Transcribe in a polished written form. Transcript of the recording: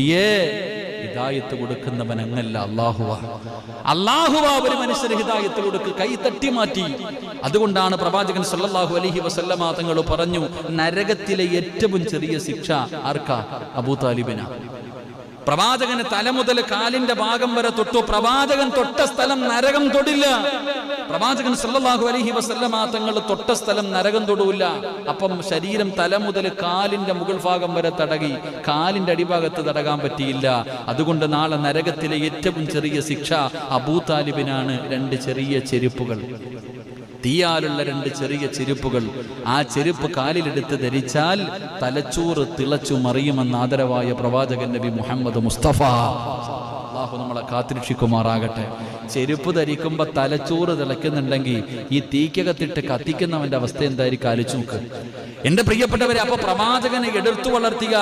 ഹിദായത്ത് കൊടുക്കുന്നവൻ അങ്ങല്ല, അല്ലാഹുവ ഒരു മനുഷ്യന് ഹിദായത്ത് കൊടുക്ക്, കൈ തട്ടി മാറ്റി. അതുകൊണ്ടാണ് പ്രവാചകൻ സല്ലല്ലാഹു അലൈഹി വസല്ലമ തങ്ങൾ പറഞ്ഞു, നരകത്തിലെ ഏറ്റവും ചെറിയ ശിക്ഷ ആർക്കാ? അബൂ താലിബിനാ. പ്രവാചകന് തല മുതൽ കാലിന്റെ ഭാഗം വരെ തൊട്ടു. പ്രവാചകൻ തൊട്ട സ്ഥലം നരകം തൊടില്ല. പ്രവാചകൻ സല്ലല്ലാഹു അലൈഹി വസല്ലമ തങ്ങൾ തൊട്ട സ്ഥലം നരകം തൊടൂല്ല. അപ്പം ശരീരം തല മുതൽ കാലിന്റെ മുകൾ ഭാഗം വരെ തടകി, കാലിന്റെ അടിഭാഗത്ത് തടകാൻ പറ്റിയില്ല. അതുകൊണ്ട് നാളെ നരകത്തിലെ ഏറ്റവും ചെറിയ ശിക്ഷ അബൂ താലിബിനാണ്. 2 ചെറിയ ചെരുപ്പുകൾ, തീയാലുള്ള 2 ചെറിയ ചെരുപ്പുകൾ. ആ ചെരുപ്പ് കാലിലെടുത്ത് ധരിച്ചാൽ തലച്ചോറ് തിളച്ചു മറിയുമെന്ന് ആദരവായ പ്രവാചകൻ നബി മുഹമ്മദ് മുസ്തഫ. അല്ലാഹു നമ്മളെ കാത്തിരക്ഷിക്കുമാറാകട്ടെ. ചെരുപ്പ് ധരിക്കുമ്പോൾ തലച്ചോറ് തിളയ്ക്കുന്നുണ്ടെങ്കിൽ ഈ തീക്കകത്തിട്ട് കത്തിക്കുന്നവന്റെ അവസ്ഥ എന്തായിരിക്കും ആലോചിച്ച് നോക്ക് എന്റെ പ്രിയപ്പെട്ടവരെ. അപ്പൊ പ്രവാചകനെ എടുത്തു വളർത്തിയ